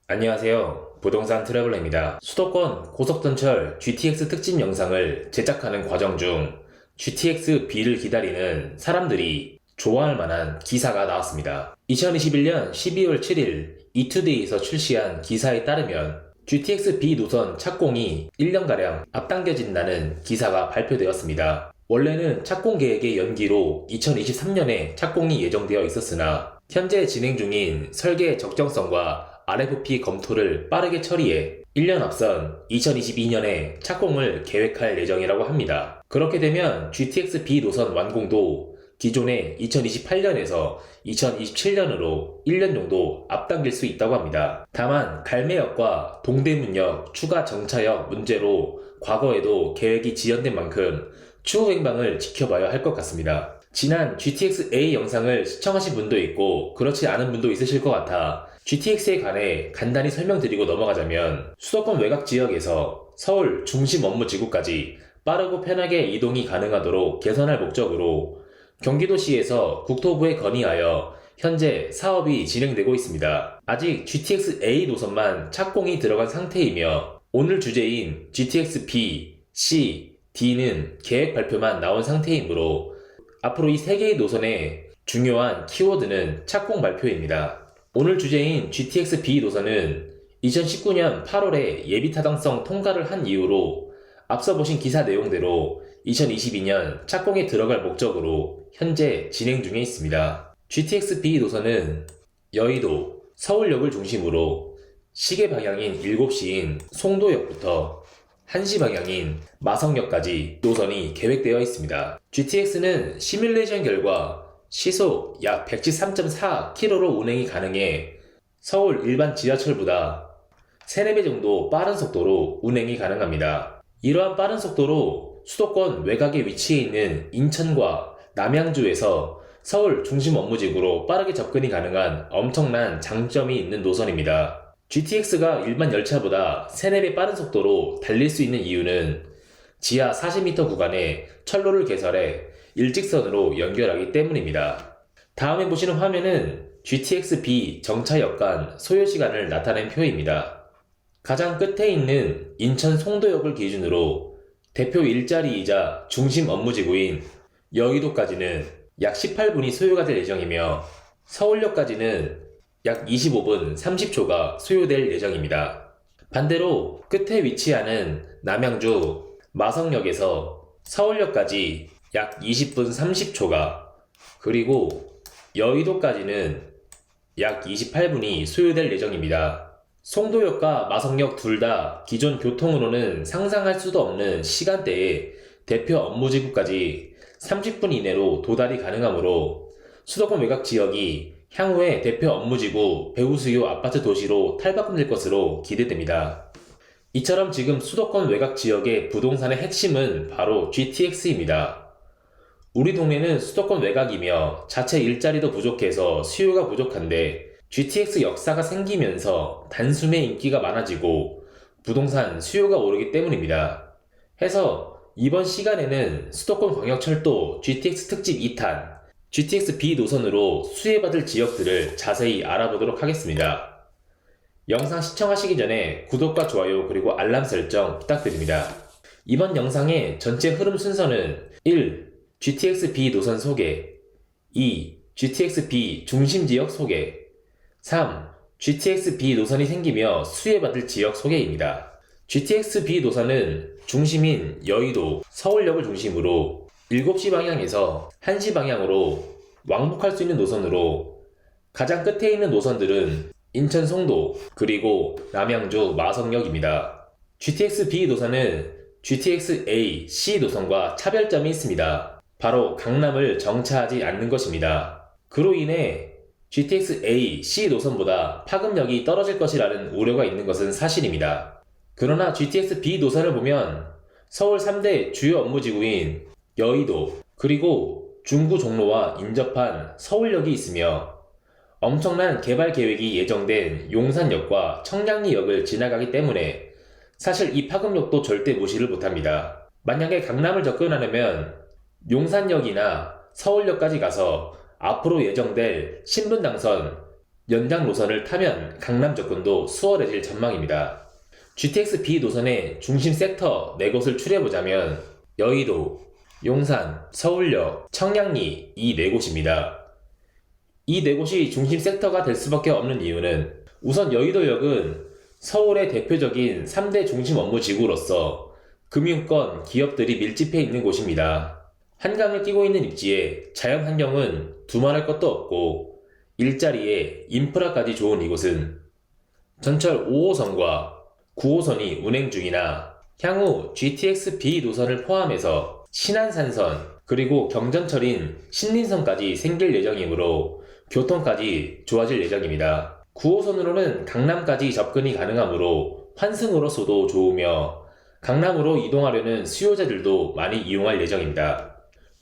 안녕하세요. 부동산 트래블러입니다. 수도권 고속전철 GTX 특집 영상을 제작하는 과정 중 GTX B를 기다리는 사람들이 좋아할 만한 기사가 나왔습니다. 2021년 12월 7일 이투데이에서 출시한 기사에 따르면 GTX B 노선 착공이 1년가량 앞당겨진다는 기사가 발표되었습니다. 원래는 착공 계획의 연기로 2023년에 착공이 예정되어 있었으나 현재 진행 중인 설계 적정성과 RFP 검토를 빠르게 처리해 1년 앞선 2022년에 착공을 계획할 예정이라고 합니다. 그렇게 되면 GTX B 노선 완공도 기존의 2028년에서 2027년으로 1년 정도 앞당길 수 있다고 합니다. 다만 갈매역과 동대문역 추가 정차역 문제로 과거에도 계획이 지연된 만큼 추후 행방을 지켜봐야 할 것 같습니다. 지난 GTX A 영상을 시청하신 분도 있고 그렇지 않은 분도 있으실 것 같아 GTX에 관해 간단히 설명드리고 넘어가자면 수도권 외곽 지역에서 서울 중심 업무지구까지 빠르고 편하게 이동이 가능하도록 개선할 목적으로 경기도시에서 국토부에 건의하여 현재 사업이 진행되고 있습니다. 아직 GTX A 노선만 착공이 들어간 상태이며 오늘 주제인 GTX B, C, D는 계획 발표만 나온 상태이므로 앞으로 이 3개의 노선의 중요한 키워드는 착공 발표입니다. 오늘 주제인 GTX B 노선은 2019년 8월에 예비타당성 통과를 한 이후로 앞서 보신 기사 내용대로 2022년 착공에 들어갈 목적으로 현재 진행 중에 있습니다. GTX B 노선은 여의도, 서울역을 중심으로 시계 방향인 7시인 송도역부터 1시 방향인 마성역까지 노선이 계획되어 있습니다. GTX는 시뮬레이션 결과 시속 약 113.4km로 운행이 가능해 서울 일반 지하철보다 3, 4배 정도 빠른 속도로 운행이 가능합니다. 이러한 빠른 속도로 수도권 외곽에 위치해 있는 인천과 남양주에서 서울 중심 업무지구로 빠르게 접근이 가능한 엄청난 장점이 있는 노선입니다. GTX가 일반 열차보다 3, 4배 빠른 속도로 달릴 수 있는 이유는 지하 40m 구간에 철로를 개설해 일직선으로 연결하기 때문입니다. 다음에 보시는 화면은 GTX B 정차역 간 소요시간을 나타낸 표입니다. 가장 끝에 있는 인천 송도역을 기준으로 대표 일자리이자 중심 업무지구인 여의도까지는 약 18분이 소요가 될 예정이며 서울역까지는 약 25분 30초가 소요될 예정입니다. 반대로 끝에 위치하는 남양주 마성역에서 서울역까지 약 20분 30초가 그리고 여의도까지는 약 28분이 소요될 예정입니다. 송도역과 마성역 둘 다 기존 교통으로는 상상할 수도 없는 시간대에 대표 업무지구까지 30분 이내로 도달이 가능하므로 수도권 외곽 지역이 향후에 대표 업무지구 배후수요 아파트 도시로 탈바꿈될 것으로 기대됩니다. 이처럼 지금 수도권 외곽 지역의 부동산의 핵심은 바로 GTX입니다. 우리 동네는 수도권 외곽이며 자체 일자리도 부족해서 수요가 부족한데 GTX 역사가 생기면서 단숨에 인기가 많아지고 부동산 수요가 오르기 때문입니다. 해서 이번 시간에는 수도권 광역철도 GTX 특집 2탄 GTX B 노선으로 수혜받을 지역들을 자세히 알아보도록 하겠습니다. 영상 시청하시기 전에 구독과 좋아요 그리고 알람 설정 부탁드립니다. 이번 영상의 전체 흐름 순서는 1. GTX B 노선 소개 2. GTX B 중심지역 소개 3. GTX B 노선이 생기며 수혜받을 지역 소개입니다. GTX B 노선은 중심인 여의도, 서울역을 중심으로 7시 방향에서 1시 방향으로 왕복할 수 있는 노선으로 가장 끝에 있는 노선들은 인천 송도 그리고 남양주 마성역입니다. GTX B 노선은 GTX A, C 노선과 차별점이 있습니다. 바로 강남을 정차하지 않는 것입니다. 그로 인해 GTX A, C 노선보다 파급력이 떨어질 것이라는 우려가 있는 것은 사실입니다. 그러나 GTX B 노선을 보면 서울 3대 주요 업무지구인 여의도 그리고 중구 종로와 인접한 서울역이 있으며 엄청난 개발 계획이 예정된 용산역과 청량리역을 지나가기 때문에 사실 이 파급력도 절대 무시를 못합니다. 만약에 강남을 접근하려면 용산역이나 서울역까지 가서 앞으로 예정될 신분당선 연장 노선을 타면 강남 접근도 수월해질 전망입니다. GTX B 노선의 중심 섹터 4곳을 추려보자면 여의도, 용산, 서울역, 청량리 이 4곳입니다. 이 4곳이 중심 섹터가 될 수밖에 없는 이유는 우선 여의도역은 서울의 대표적인 3대 중심 업무 지구로서 금융권, 기업들이 밀집해 있는 곳입니다. 한강을 끼고 있는 입지에 자연 환경은 두말할 것도 없고 일자리에 인프라까지 좋은 이곳은 전철 5호선과 9호선이 운행 중이나 향후 GTX B 노선을 포함해서 신안산선 그리고 경전철인 신림선까지 생길 예정이므로 교통까지 좋아질 예정입니다. 9호선으로는 강남까지 접근이 가능하므로 환승으로서도 좋으며 강남으로 이동하려는 수요자들도 많이 이용할 예정입니다.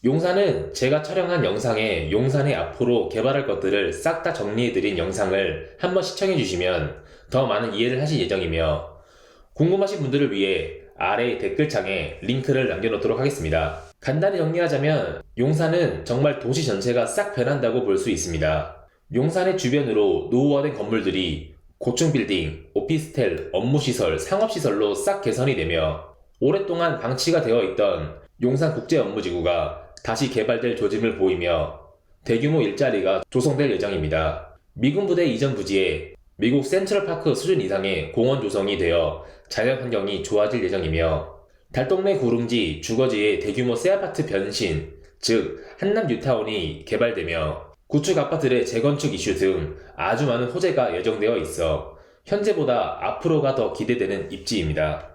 용산은 제가 촬영한 영상에 용산의 앞으로 개발할 것들을 싹 다 정리해드린 영상을 한번 시청해주시면 더 많은 이해를 하실 예정이며 궁금하신 분들을 위해 아래 댓글창에 링크를 남겨놓도록 하겠습니다. 간단히 정리하자면 용산은 정말 도시 전체가 싹 변한다고 볼 수 있습니다. 용산의 주변으로 노후화된 건물들이 고층 빌딩, 오피스텔, 업무시설, 상업시설로 싹 개선이 되며 오랫동안 방치가 되어 있던 용산국제업무지구가 다시 개발될 조짐을 보이며 대규모 일자리가 조성될 예정입니다. 미군 부대 이전 부지에 미국 센트럴파크 수준 이상의 공원 조성이 되어 자연환경이 좋아질 예정이며 달동네 구릉지 주거지의 대규모 새아파트 변신, 즉 한남 뉴타운이 개발되며 구축 아파트의 재건축 이슈 등 아주 많은 호재가 예정되어 있어 현재보다 앞으로가 더 기대되는 입지입니다.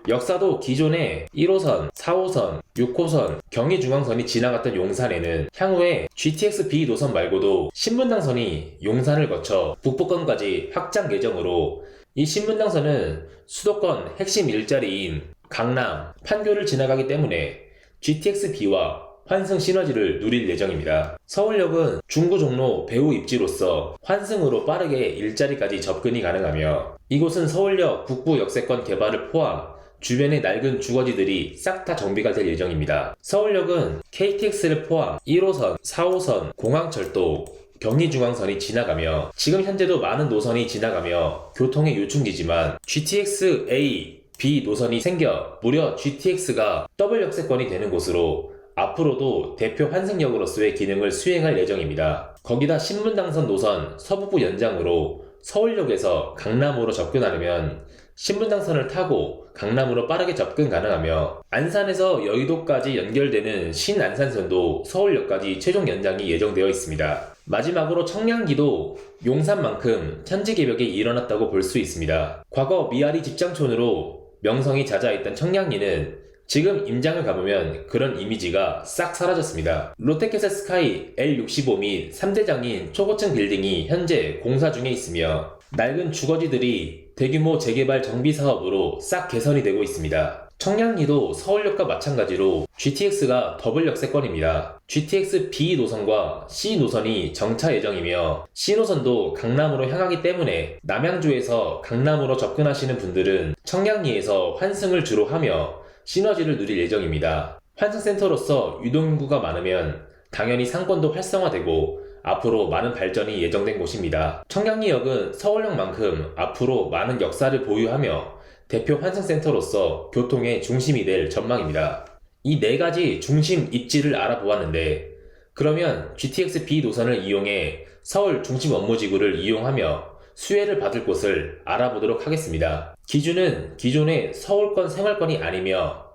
역사도 기존의 1호선, 4호선, 6호선, 경의중앙선이 지나갔던 용산에는 향후에 GTX B 노선 말고도 신분당선이 용산을 거쳐 북부권까지 확장 예정으로 이 신분당선은 수도권 핵심 일자리인 강남, 판교를 지나가기 때문에 GTX B와 환승 시너지를 누릴 예정입니다. 서울역은 중구 종로 배후 입지로서 환승으로 빠르게 일자리까지 접근이 가능하며 이곳은 서울역 북부 역세권 개발을 포함 주변의 낡은 주거지들이 싹 다 정비가 될 예정입니다. 서울역은 KTX를 포함 1호선, 4호선, 공항철도, 경의중앙선이 지나가며 지금 현재도 많은 노선이 지나가며 교통의 요충지지만 GTX A, B 노선이 생겨 무려 GTX가 더블 역세권이 되는 곳으로 앞으로도 대표 환승역으로서의 기능을 수행할 예정입니다. 거기다 신분당선 노선 서북부 연장으로 서울역에서 강남으로 접근하려면 신분당선을 타고 강남으로 빠르게 접근 가능하며 안산에서 여의도까지 연결되는 신안산선도 서울역까지 최종 연장이 예정되어 있습니다. 마지막으로 청량리도 용산만큼 천지개벽이 일어났다고 볼 수 있습니다. 과거 미아리 집장촌으로 명성이 자자했던 청량리는 지금 임장을 가보면 그런 이미지가 싹 사라졌습니다. 롯데캐슬 스카이 L65 및 3대장인 초고층 빌딩이 현재 공사 중에 있으며 낡은 주거지들이 대규모 재개발 정비 사업으로 싹 개선이 되고 있습니다. 청량리도 서울역과 마찬가지로 GTX가 더블 역세권입니다. GTX B 노선과 C 노선이 정차 예정이며 C 노선도 강남으로 향하기 때문에 남양주에서 강남으로 접근하시는 분들은 청량리에서 환승을 주로 하며 시너지를 누릴 예정입니다. 환승센터로서 유동인구가 많으면 당연히 상권도 활성화되고 앞으로 많은 발전이 예정된 곳입니다. 청량리역은 서울역만큼 앞으로 많은 역사를 보유하며 대표 환승센터로서 교통의 중심이 될 전망입니다. 이 4가지 중심 입지를 알아보았는데 그러면 GTX B 노선을 이용해 서울 중심 업무지구를 이용하며 수혜를 받을 곳을 알아보도록 하겠습니다. 기준은 기존의 서울권 생활권이 아니며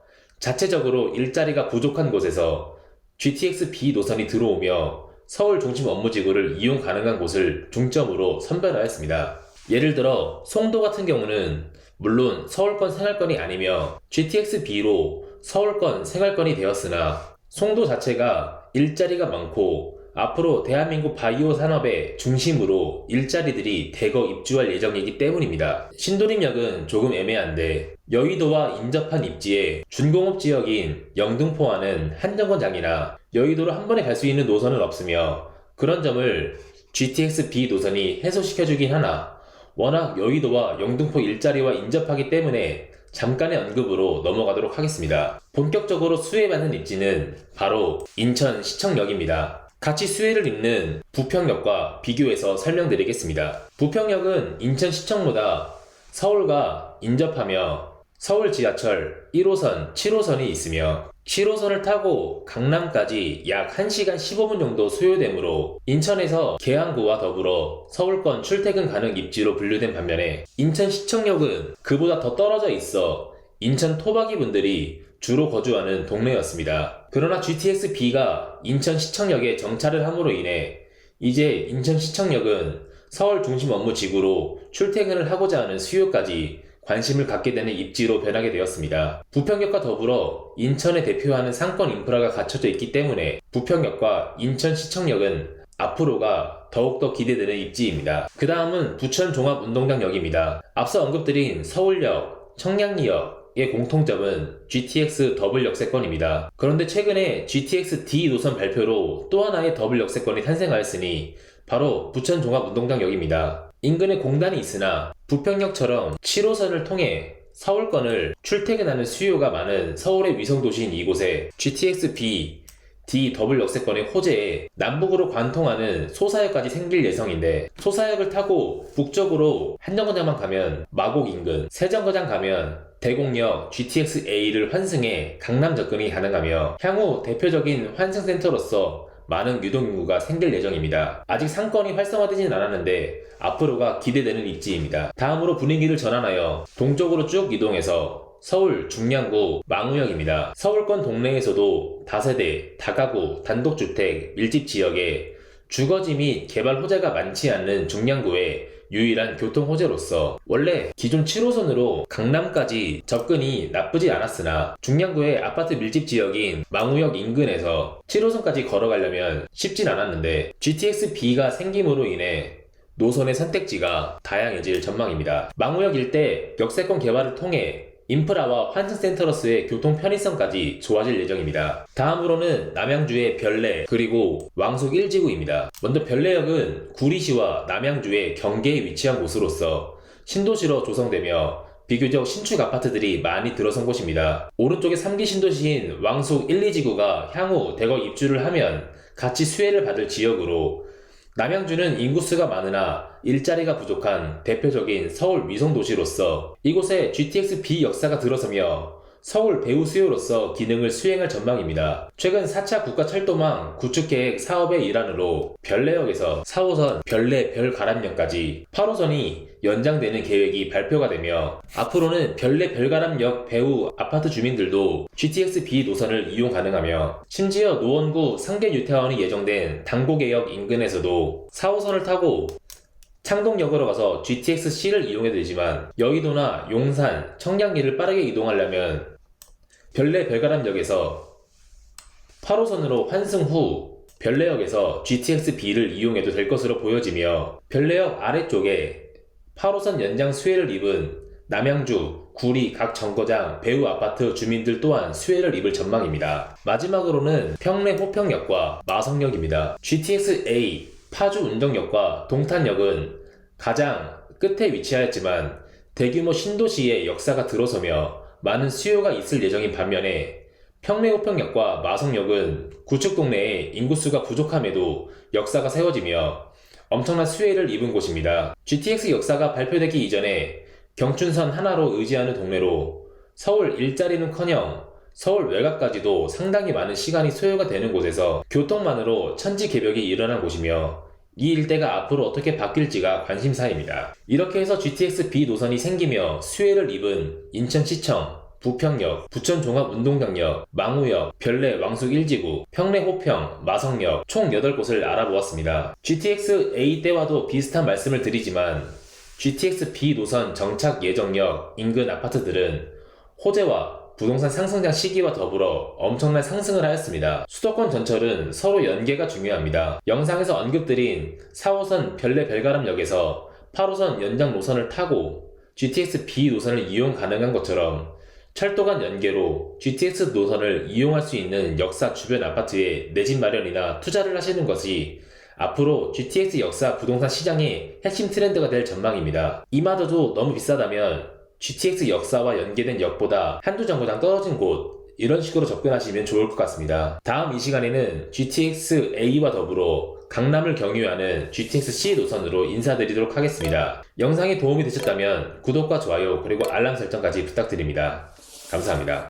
자체적으로 일자리가 부족한 곳에서 GTX B 노선이 들어오며 서울 중심 업무지구를 이용 가능한 곳을 중점으로 선별하였습니다. 예를 들어 송도 같은 경우는 물론 서울권 생활권이 아니며 GTX B로 서울권 생활권이 되었으나 송도 자체가 일자리가 많고 앞으로 대한민국 바이오 산업의 중심으로 일자리들이 대거 입주할 예정이기 때문입니다. 신도림역은 조금 애매한데 여의도와 인접한 입지에 준공업 지역인 영등포와는 한정거장이나 여의도로 한 번에 갈 수 있는 노선은 없으며 그런 점을 GTX B 노선이 해소시켜주긴 하나 워낙 여의도와 영등포 일자리와 인접하기 때문에 잠깐의 언급으로 넘어가도록 하겠습니다. 본격적으로 수혜받는 입지는 바로 인천시청역입니다. 같이 수혜를 입는 부평역과 비교해서 설명드리겠습니다. 부평역은 인천시청보다 서울과 인접하며 서울 지하철 1호선, 7호선이 있으며 7호선을 타고 강남까지 약 1시간 15분 정도 소요되므로 인천에서 계양구와 더불어 서울권 출퇴근 가능 입지로 분류된 반면에 인천시청역은 그보다 더 떨어져 있어 인천 토박이 분들이 주로 거주하는 동네였습니다. 그러나 GTX-B가 인천시청역에 정차를 함으로 인해 이제 인천시청역은 서울 중심 업무 지구로 출퇴근을 하고자 하는 수요까지 관심을 갖게 되는 입지로 변하게 되었습니다. 부평역과 더불어 인천을 대표하는 상권 인프라가 갖춰져 있기 때문에 부평역과 인천시청역은 앞으로가 더욱더 기대되는 입지입니다. 그 다음은 부천종합운동장역입니다. 앞서 언급드린 서울역, 청량리역의 공통점은 GTX 더블 역세권입니다. 그런데 최근에 GTX-D 노선 발표로 또 하나의 더블 역세권이 탄생하였으니 바로 부천종합운동장역입니다. 인근에 공단이 있으나 부평역처럼 7호선을 통해 서울권을 출퇴근하는 수요가 많은 서울의 위성도시인 이곳에 GTX-B, D 더블 역세권의 호재에 남북으로 관통하는 소사역까지 생길 예정인데 소사역을 타고 북쪽으로 한정거장만 가면 마곡 인근, 세정거장 가면 대곡역 GTX-A를 환승해 강남 접근이 가능하며 향후 대표적인 환승센터로서 많은 유동인구가 생길 예정입니다. 아직 상권이 활성화되진 않았는데 앞으로가 기대되는 입지입니다. 다음으로 분위기를 전환하여 동쪽으로 쭉 이동해서 서울 중량구 망우역입니다. 서울권 동네에서도 다세대, 다가구, 단독주택, 밀집 지역에 주거지 및 개발 호재가 많지 않는 중량구에 유일한 교통 호재로서 원래 기존 7호선으로 강남까지 접근이 나쁘지 않았으나 중량구의 아파트 밀집 지역인 망우역 인근에서 7호선까지 걸어가려면 쉽진 않았는데 GTX-B가 생김으로 인해 노선의 선택지가 다양해질 전망입니다. 망우역 일대 역세권 개발을 통해 인프라와 환승센터로서의 교통 편의성까지 좋아질 예정입니다. 다음으로는 남양주의 별내 그리고 왕숙 1지구입니다. 먼저 별내역은 구리시와 남양주의 경계에 위치한 곳으로서 신도시로 조성되며 비교적 신축 아파트들이 많이 들어선 곳입니다. 오른쪽에 3기 신도시인 왕숙 1, 2지구가 향후 대거 입주를 하면 같이 수혜를 받을 지역으로 남양주는 인구수가 많으나 일자리가 부족한 대표적인 서울 위성도시로서 이곳에 GTX-B 역사가 들어서며 서울 배후 수요로서 기능을 수행할 전망입니다. 최근 4차 국가철도망 구축계획 사업의 일환으로 별내역에서 4호선 별내 별가람역까지 8호선이 연장되는 계획이 발표가 되며 앞으로는 별내 별가람역 배후 아파트 주민들도 GTX-B 노선을 이용 가능하며 심지어 노원구 상계뉴타운이 예정된 당고개역 인근에서도 4호선을 타고 창동역으로 가서 GTX-C를 이용해도 되지만 여의도나 용산, 청량리를 빠르게 이동하려면 별내 별가람역에서 8호선으로 환승 후 별내역에서 GTX-B를 이용해도 될 것으로 보여지며 별내역 아래쪽에 8호선 연장 수혜를 입은 남양주, 구리 각 정거장, 배후 아파트 주민들 또한 수혜를 입을 전망입니다. 마지막으로는 평내 호평역과 마성역입니다. GTX-A 파주 운정역과 동탄역은 가장 끝에 위치하였지만 대규모 신도시의 역사가 들어서며 많은 수요가 있을 예정인 반면에 평내호평역과 마성역은 구축 동네에 인구수가 부족함에도 역사가 세워지며 엄청난 수혜를 입은 곳입니다. GTX 역사가 발표되기 이전에 경춘선 하나로 의지하는 동네로 서울 일자리는커녕 서울 외곽까지도 상당히 많은 시간이 소요가 되는 곳에서 교통만으로 천지개벽이 일어난 곳이며 이 일대가 앞으로 어떻게 바뀔지가 관심사입니다. 이렇게 해서 GTX-B 노선이 생기며 수혜를 입은 인천시청, 부평역, 부천종합운동장역, 망우역, 별내 왕숙 1지구, 평내 호평, 마성역 총 8곳을 알아보았습니다. GTX-A 때와도 비슷한 말씀을 드리지만 GTX-B 노선 정착 예정역 인근 아파트들은 호재와 부동산 상승장 시기와 더불어 엄청난 상승을 하였습니다. 수도권 전철은 서로 연계가 중요합니다. 영상에서 언급드린 4호선 별내 별가람역에서 8호선 연장 노선을 타고 GTX-B 노선을 이용 가능한 것처럼 철도 간 연계로 GTX 노선을 이용할 수 있는 역사 주변 아파트에 내 집 마련이나 투자를 하시는 것이 앞으로 GTX 역사 부동산 시장의 핵심 트렌드가 될 전망입니다. 이마저도 너무 비싸다면 GTX 역사와 연계된 역보다 한두 정거장 떨어진 곳, 이런 식으로 접근하시면 좋을 것 같습니다. 다음 이 시간에는 GTX A와 더불어 강남을 경유하는 GTX C 노선으로 인사드리도록 하겠습니다. 영상이 도움이 되셨다면 구독과 좋아요 그리고 알람 설정까지 부탁드립니다. 감사합니다.